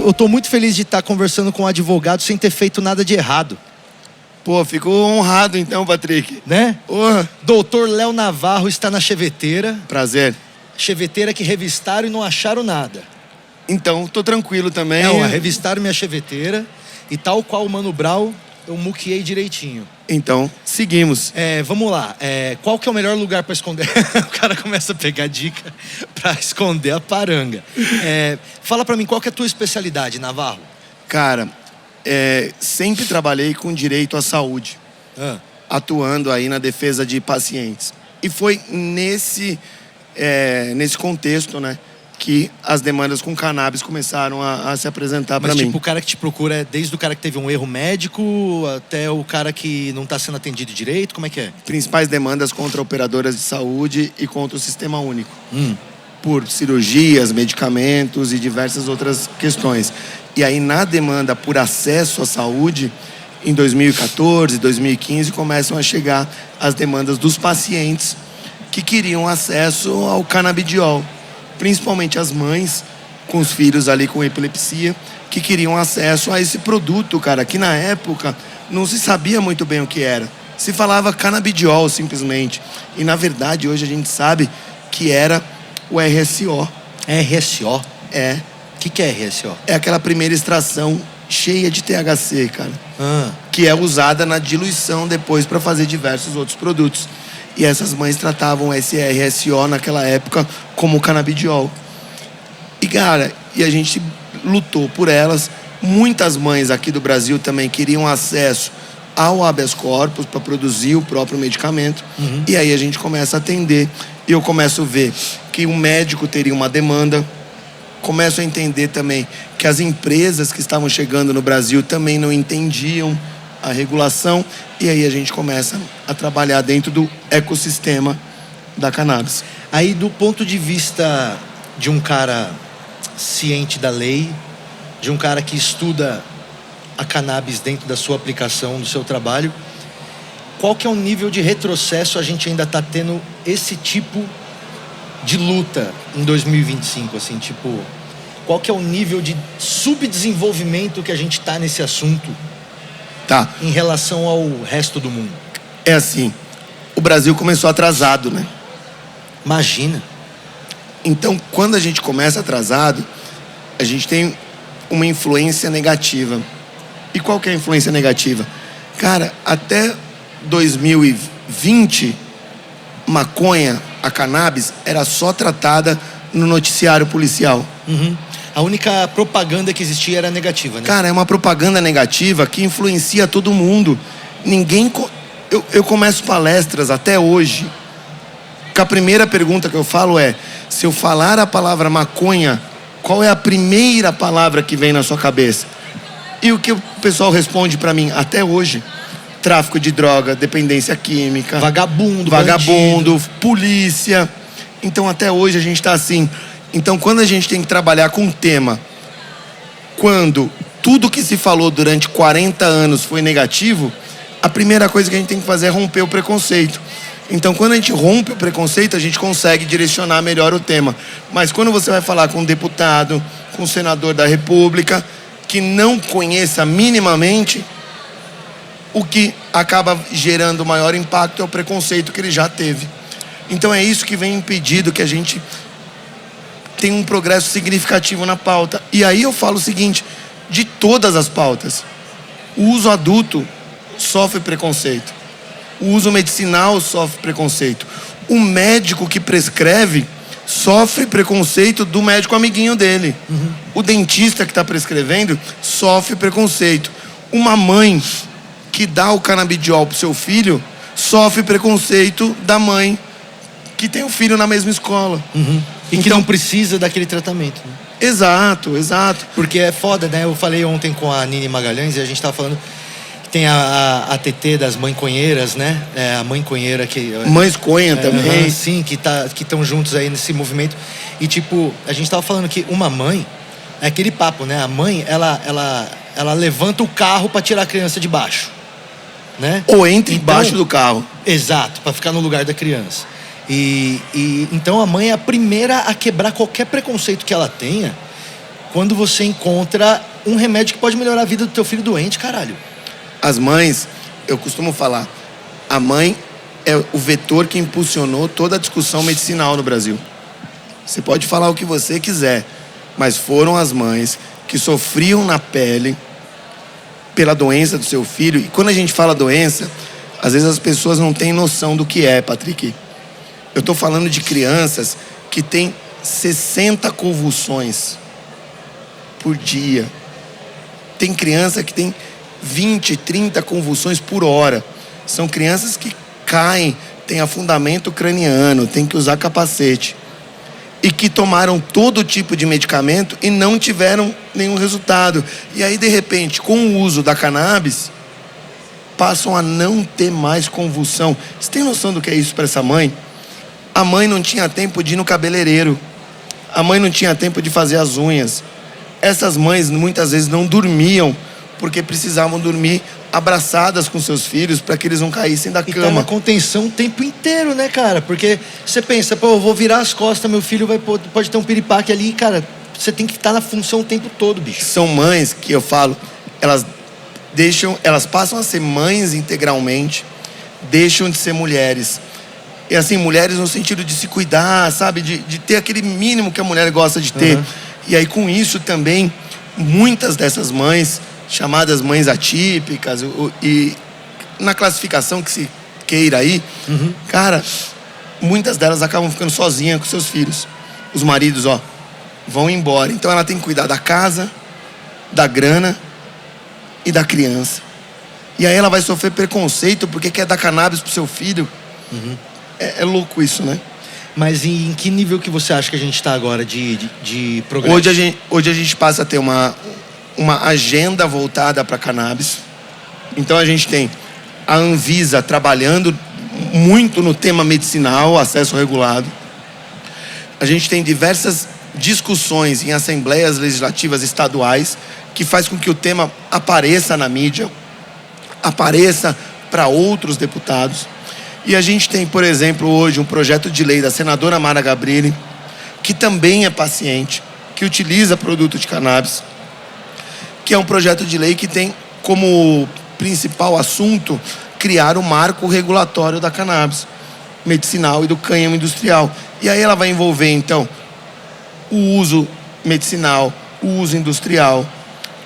eu tô muito feliz de estar conversando com um advogado sem ter feito nada de errado. Pô, fico honrado então, Patrick. Né? Oh. Doutor Léo Navarro está na cheveteira. Prazer. Cheveteira que revistaram e não acharam nada. Então, tô tranquilo também. Revistaram minha cheveteira e tal qual o Mano Brown, eu muqueei direitinho. Então, seguimos. Vamos lá. Qual que é o melhor lugar para esconder? O cara começa a pegar dica para esconder a paranga. Fala para mim, qual que é a tua especialidade, Navarro? Cara, sempre trabalhei com direito à saúde. Atuando aí na defesa de pacientes. E foi nesse contexto, né, que as demandas com cannabis começaram a se apresentar para mim. Mas tipo, o cara que te procura é desde o cara que teve um erro médico até o cara que não está sendo atendido direito? Como é que é? Principais demandas contra operadoras de saúde e contra o Sistema Único. Por cirurgias, medicamentos e diversas outras questões. E aí, na demanda por acesso à saúde, em 2014, 2015, começam a chegar as demandas dos pacientes que queriam acesso ao canabidiol. Principalmente as mães com os filhos ali com epilepsia, que queriam acesso a esse produto, cara, que na época não se sabia muito bem o que era. Se falava canabidiol, simplesmente. E, na verdade, hoje a gente sabe que era o RSO. RSO? É. O que é RSO? É aquela primeira extração cheia de THC, cara. Que é usada na diluição depois para fazer diversos outros produtos. E essas mães tratavam esse RSO naquela época como canabidiol. E, cara, a gente lutou por elas. Muitas mães aqui do Brasil também queriam acesso ao habeas corpus para produzir o próprio medicamento. E aí a gente começa a atender. E eu começo a ver que o médico teria uma demanda. Começo a entender também que as empresas que estavam chegando no Brasil também não entendiam a regulação, e aí a gente começa a trabalhar dentro do ecossistema da cannabis. Aí, do ponto de vista de um cara ciente da lei, de um cara que estuda a cannabis dentro da sua aplicação, do seu trabalho, qual que é o nível de retrocesso a gente ainda está tendo esse tipo de luta em 2025, assim, tipo, qual que é o nível de subdesenvolvimento que a gente está nesse assunto? Tá. Em relação ao resto do mundo? É assim, o Brasil começou atrasado, né? Imagina. Então, quando a gente começa atrasado, a gente tem uma influência negativa. E qual que é a influência negativa? Cara, até 2020, maconha, a cannabis, era só tratada no noticiário policial. A única propaganda que existia era negativa, né? Cara, é uma propaganda negativa que influencia todo mundo. Eu começo palestras até hoje, que a primeira pergunta que eu falo é: se eu falar a palavra maconha, qual é a primeira palavra que vem na sua cabeça? E o que o pessoal responde pra mim até hoje? Tráfico de droga, dependência química, vagabundo, polícia. Então até hoje a gente tá assim. Então, quando a gente tem que trabalhar com um tema, quando tudo que se falou durante 40 anos foi negativo, a primeira coisa que a gente tem que fazer é romper o preconceito. Então, quando a gente rompe o preconceito, a gente consegue direcionar melhor o tema. Mas quando você vai falar com um deputado, com um senador da República, que não conheça minimamente, o que acaba gerando maior impacto é o preconceito que ele já teve. Então, é isso que vem impedindo que a gente tem um progresso significativo na pauta. E aí eu falo o seguinte: de todas as pautas, o uso adulto sofre preconceito, o uso medicinal sofre preconceito, o médico que prescreve sofre preconceito do médico amiguinho dele, o dentista que está prescrevendo sofre preconceito, uma mãe que dá o canabidiol pro seu filho sofre preconceito da mãe que tem o filho na mesma escola. E que não precisa daquele tratamento, né? Exato. Porque é foda, né? Eu falei ontem com a Nini Magalhães e a gente tava falando que tem a TT das mãe-conheiras, né? A mãe-conheira que... Mães conha também. Sim, que estão juntos aí nesse movimento. E tipo, a gente tava falando que uma mãe, é aquele papo, né? A mãe, ela levanta o carro para tirar a criança de baixo, né? Ou entra embaixo do carro. Exato, para ficar no lugar da criança. E então a mãe é a primeira a quebrar qualquer preconceito que ela tenha quando você encontra um remédio que pode melhorar a vida do teu filho doente, caralho. As mães, eu costumo falar, a mãe é o vetor que impulsionou toda a discussão medicinal no Brasil. Você pode falar o que você quiser, mas foram as mães que sofriam na pele pela doença do seu filho. E quando a gente fala doença, às vezes as pessoas não têm noção do que é, Patrick. Eu estou falando de crianças que têm 60 convulsões por dia. Tem criança que tem 20, 30 convulsões por hora. São crianças que caem, têm afundamento craniano, têm que usar capacete. E que tomaram todo tipo de medicamento e não tiveram nenhum resultado. E aí, de repente, com o uso da cannabis, passam a não ter mais convulsão. Você tem noção do que é isso para essa mãe? A mãe não tinha tempo de ir no cabeleireiro. A mãe não tinha tempo de fazer as unhas. Essas mães muitas vezes não dormiam porque precisavam dormir abraçadas com seus filhos para que eles não caíssem da E cama. tá na contenção o tempo inteiro, né, cara? Porque você pensa, pô, eu vou virar as costas, meu filho pode ter um piripaque ali, cara. Você tem que estar na função o tempo todo, bicho. São mães que eu falo, elas passam a ser mães integralmente, deixam de ser mulheres. E assim, mulheres no sentido de se cuidar, sabe? De ter aquele mínimo que a mulher gosta de ter. Uhum. E aí, com isso também, muitas dessas mães, chamadas mães atípicas, e na classificação que se queira aí, cara, muitas delas acabam ficando sozinhas com seus filhos. Os maridos, vão embora. Então ela tem que cuidar da casa, da grana e da criança. E aí ela vai sofrer preconceito porque quer dar cannabis pro seu filho. É louco isso, né? Mas em que nível que você acha que a gente está agora de progresso? Hoje a gente passa a ter uma agenda voltada para cannabis. Então a gente tem a Anvisa trabalhando muito no tema medicinal, acesso regulado. A gente tem diversas discussões em assembleias legislativas estaduais que faz com que o tema apareça na mídia, apareça para outros deputados. E a gente tem, por exemplo, hoje um projeto de lei da senadora Mara Gabrilli, que também é paciente, que utiliza produto de cannabis, que é um projeto de lei que tem como principal assunto criar o marco regulatório da cannabis medicinal e do cânhamo industrial. E aí ela vai envolver, então, o uso medicinal, o uso industrial,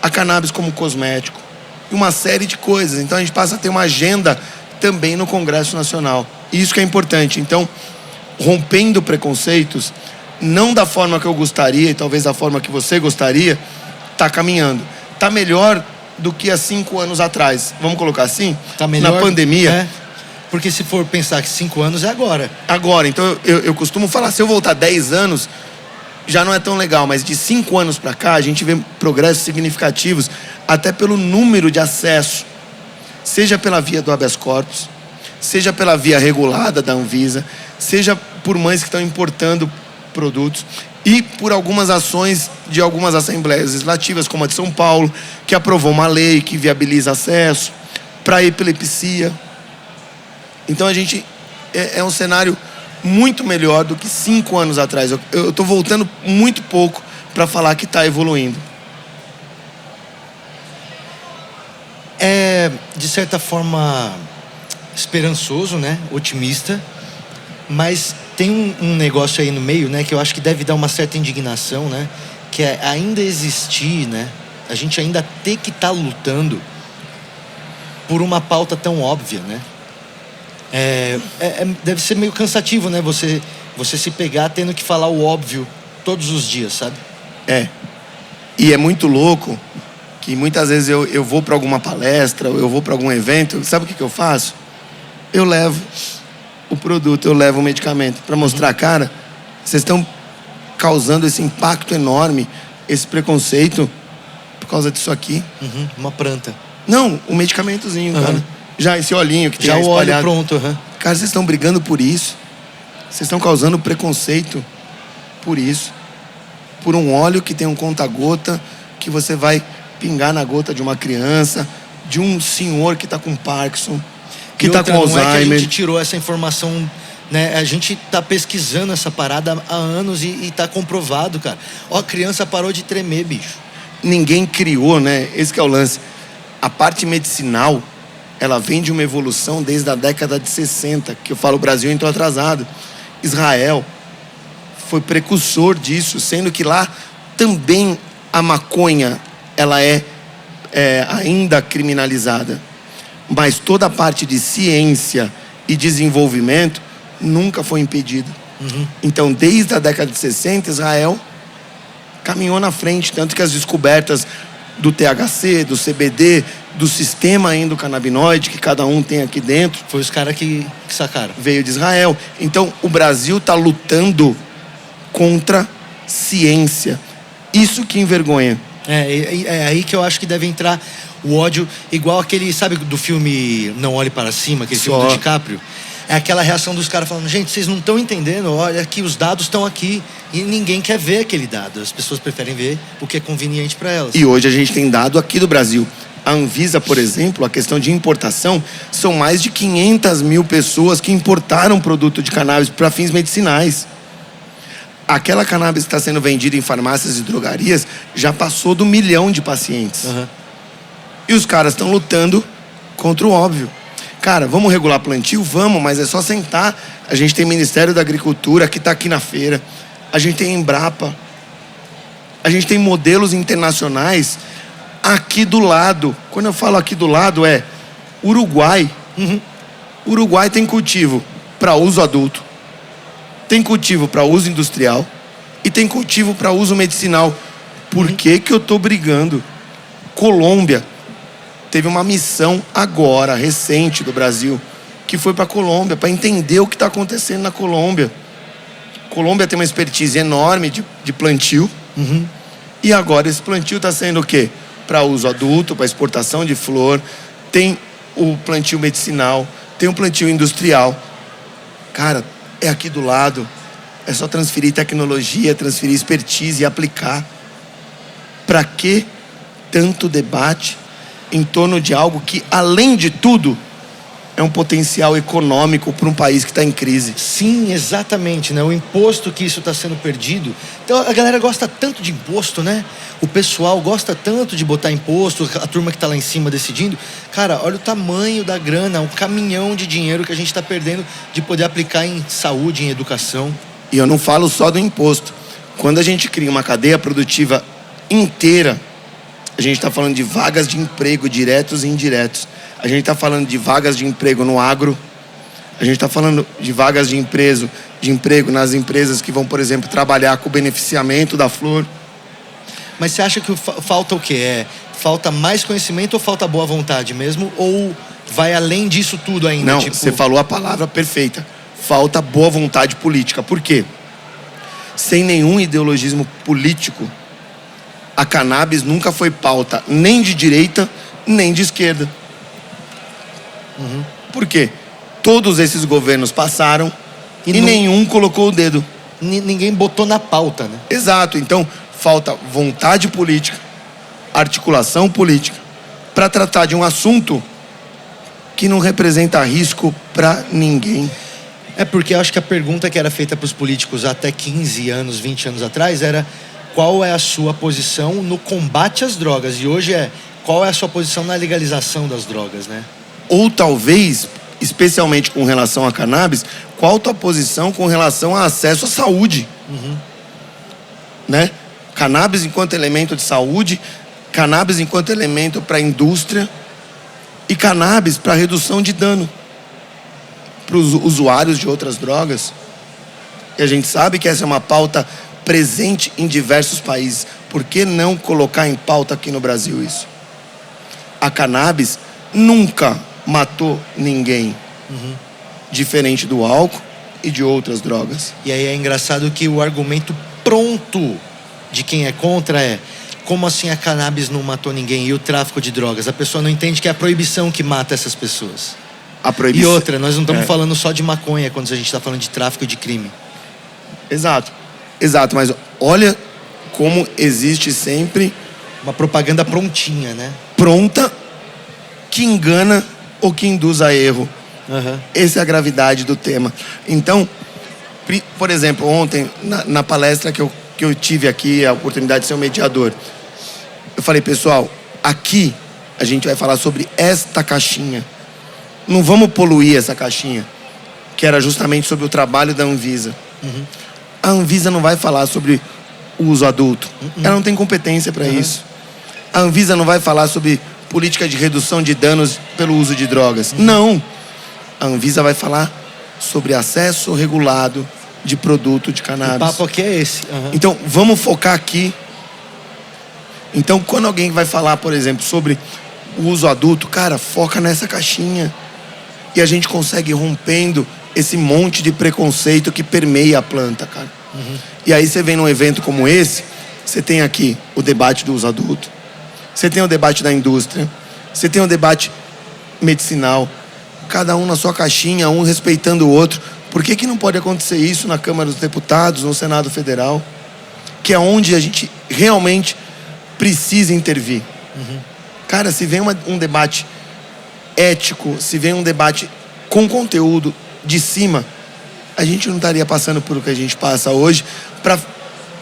a cannabis como cosmético e uma série de coisas. Então a gente passa a ter uma agenda também no Congresso Nacional. E isso que é importante. Então, rompendo preconceitos, não da forma que eu gostaria e talvez da forma que você gostaria, está caminhando. Está melhor do que há 5 anos atrás. Vamos colocar assim? Tá melhor, na pandemia. É. Porque se for pensar que 5 anos é agora. Agora, então eu costumo falar, se eu voltar 10 anos, já não é tão legal, mas de 5 anos para cá, a gente vê progressos significativos, até pelo número de acesso, seja pela via do habeas corpus, seja pela via regulada da Anvisa, seja por mães que estão importando produtos e por algumas ações de algumas assembleias legislativas, como a de São Paulo, que aprovou uma lei que viabiliza acesso para epilepsia. Então a gente é um cenário muito melhor do que 5 anos atrás. Eu estou voltando muito pouco para falar que está evoluindo. É, de certa forma, esperançoso, né? Otimista. Mas tem um negócio aí no meio, né? Que eu acho que deve dar uma certa indignação, né? Que é ainda existir, né? A gente ainda ter que estar lutando por uma pauta tão óbvia, né? Deve ser meio cansativo, né? Você se pegar tendo que falar o óbvio todos os dias, sabe? E é muito louco que muitas vezes eu vou para alguma palestra, ou eu vou para algum evento, sabe o que eu faço? Eu levo o produto, eu levo o medicamento para mostrar, cara, vocês estão causando esse impacto enorme, esse preconceito por causa disso aqui. Uma planta. Não, o medicamentozinho, cara. Já esse olhinho que tem já o óleo espalhado. pronto. Cara, vocês estão brigando por isso. Vocês estão causando preconceito por isso. Por um óleo que tem um conta-gota, que você vai pingar na gota de uma criança, de um senhor que está com Parkinson, que está com Alzheimer. Não é que a gente tirou essa informação né? A gente tá pesquisando essa parada há anos e tá comprovado, cara. Ó, a criança parou de tremer, bicho. Ninguém criou, né? Esse que é o lance. A parte medicinal, ela vem de uma evolução desde a década de 60, que eu falo, o Brasil entrou atrasado. Israel foi precursor disso, sendo que lá também a maconha, ela é ainda criminalizada. Mas toda a parte de ciência e desenvolvimento nunca foi impedida. Então, desde a década de 60, Israel caminhou na frente, tanto que as descobertas do THC, do CBD, do sistema endocannabinoide que cada um tem aqui dentro, Foi os caras que sacaram. veio de Israel. Então, o Brasil está lutando contra ciência. Isso que envergonha. É aí que eu acho que deve entrar o ódio, igual aquele, sabe, do filme Não Olhe Para Cima, aquele filme do DiCaprio? É aquela reação dos caras falando, gente, vocês não estão entendendo, olha que os dados estão aqui e ninguém quer ver aquele dado. As pessoas preferem ver o que é conveniente para elas. E hoje a gente tem dado aqui do Brasil. A Anvisa, por exemplo, a questão de importação, são mais de 500 mil pessoas que importaram produto de cannabis para fins medicinais. Aquela cannabis que está sendo vendida em farmácias e drogarias já passou do 1 milhão de pacientes. E os caras estão lutando contra o óbvio. Cara, vamos regular plantio? Vamos, mas é só sentar. A gente tem Ministério da Agricultura, que está aqui na feira. A gente tem Embrapa. A gente tem modelos internacionais aqui do lado. Quando eu falo aqui do lado, é Uruguai. Uruguai tem cultivo para uso adulto, tem cultivo para uso industrial e tem cultivo para uso medicinal. Por que eu tô brigando? Colômbia teve uma missão agora, recente, do Brasil, que foi para a Colômbia, para entender o que está acontecendo na Colômbia. Colômbia tem uma expertise enorme de plantio. E agora esse plantio está sendo o quê? Para uso adulto, para exportação de flor. Tem o plantio medicinal, tem o plantio industrial. Cara, é aqui do lado. É só transferir tecnologia, transferir expertise e aplicar. Para que tanto debate em torno de algo que, além de tudo, é um potencial econômico para um país que está em crise? Sim, exatamente, né? O imposto que isso está sendo perdido. Então a galera gosta tanto de imposto, né? O pessoal gosta tanto de botar imposto, a turma que está lá em cima decidindo. Cara, olha o tamanho da grana, o caminhão de dinheiro que a gente está perdendo de poder aplicar em saúde, em educação. E eu não falo só do imposto. Quando a gente cria uma cadeia produtiva inteira, a gente está falando de vagas de emprego diretos e indiretos. A gente está falando de vagas de emprego no agro. A gente está falando de vagas de emprego nas empresas que vão, por exemplo, trabalhar com o beneficiamento da flor. Mas você acha que falta o quê? Falta mais conhecimento ou falta boa vontade mesmo? Ou vai além disso tudo ainda? Não, você falou a palavra perfeita. Falta boa vontade política. Por quê? Sem nenhum ideologismo político, a cannabis nunca foi pauta nem de direita, nem de esquerda. Por quê? Todos esses governos passaram e nenhum colocou o dedo. Ninguém botou na pauta, né? Exato. Então, falta vontade política, articulação política, para tratar de um assunto que não representa risco para ninguém. É porque eu acho que a pergunta que era feita para os políticos até 15 anos, 20 anos atrás era: qual é a sua posição no combate às drogas? E hoje é: qual é a sua posição na legalização das drogas, né? Ou talvez, especialmente com relação a cannabis, qual a tua posição com relação a acesso à saúde? Né? Cannabis enquanto elemento de saúde, cannabis enquanto elemento para a indústria e cannabis para redução de dano para os usuários de outras drogas. E a gente sabe que essa é uma pauta presente em diversos países. Por que não colocar em pauta aqui no Brasil isso? A cannabis nunca matou ninguém, diferente do álcool e de outras drogas. E aí é engraçado que o argumento pronto de quem é contra é: como assim a cannabis não matou ninguém e o tráfico de drogas? A pessoa não entende que é a proibição que mata essas pessoas. A proibição. E outra, nós não estamos falando só de maconha quando a gente está falando de tráfico e de crime. Exato, mas olha como existe sempre uma propaganda prontinha, né? Pronta, que engana ou que induz a erro. Aham. Essa é a gravidade do tema. Então, por exemplo, ontem, na palestra que eu tive aqui, a oportunidade de ser um mediador, eu falei, pessoal, aqui a gente vai falar sobre esta caixinha. Não vamos poluir essa caixinha, que era justamente sobre o trabalho da Anvisa. Uhum. A Anvisa não vai falar sobre o uso adulto. Ela não tem competência para isso. A Anvisa não vai falar sobre política de redução de danos pelo uso de drogas. Não. A Anvisa vai falar sobre acesso regulado de produto de cannabis. O papo aqui é esse. Uhum. Então, vamos focar aqui. Então, quando alguém vai falar, por exemplo, sobre o uso adulto, cara, foca nessa caixinha. E a gente consegue ir rompendo esse monte de preconceito que permeia a planta, cara. Uhum. E aí você vem num evento como esse, você tem aqui o debate do uso adulto, você tem o debate da indústria, você tem o debate medicinal, cada um na sua caixinha, um respeitando o outro. Por que não pode acontecer isso na Câmara dos Deputados, no Senado Federal? Que é onde a gente realmente precisa intervir. Uhum. Cara, se vem um debate ético, se vem um debate com conteúdo de cima, a gente não estaria passando por o que a gente passa hoje, para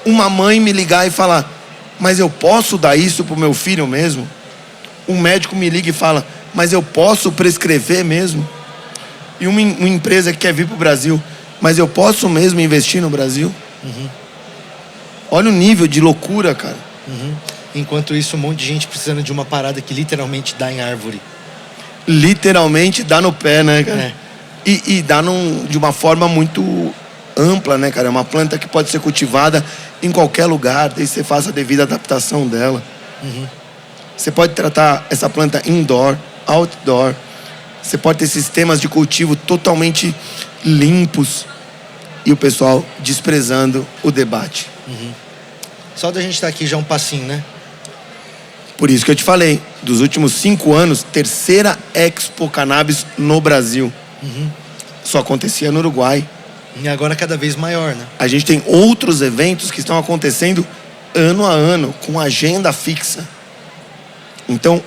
uma mãe me ligar e falar, mas eu posso dar isso pro meu filho mesmo? Um médico me liga e fala, mas eu posso prescrever mesmo? E uma empresa que quer vir pro Brasil, mas eu posso mesmo investir no Brasil? Uhum. Olha o nível de loucura, cara. Uhum. Enquanto isso, um monte de gente precisando de uma parada que literalmente dá em árvore. Literalmente dá no pé, né, cara? É. E dá de uma forma muito ampla, né, cara? É uma planta que pode ser cultivada em qualquer lugar, desde que você faça a devida adaptação dela. Uhum. Você pode tratar essa planta indoor, outdoor. Você pode ter sistemas de cultivo totalmente limpos. E o pessoal desprezando o debate. Uhum. Só da gente estar aqui já é um passinho, né? Por isso que eu te falei, dos últimos 5 anos, terceira Expo Cannabis no Brasil. Uhum. Só acontecia no Uruguai. E agora cada vez maior, né? A gente tem outros eventos que estão acontecendo ano a ano, com agenda fixa. Então,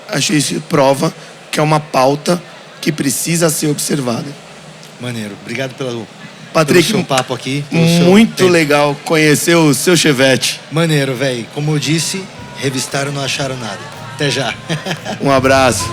acho que isso prova que é uma pauta que precisa ser observada. Maneiro. Obrigado pelo Patrick, seu papo aqui. Pelo seu muito tempo. legal conhecer o seu Chevette. Maneiro, velho. Como eu disse, revistaram, não acharam nada. Até já. Um abraço.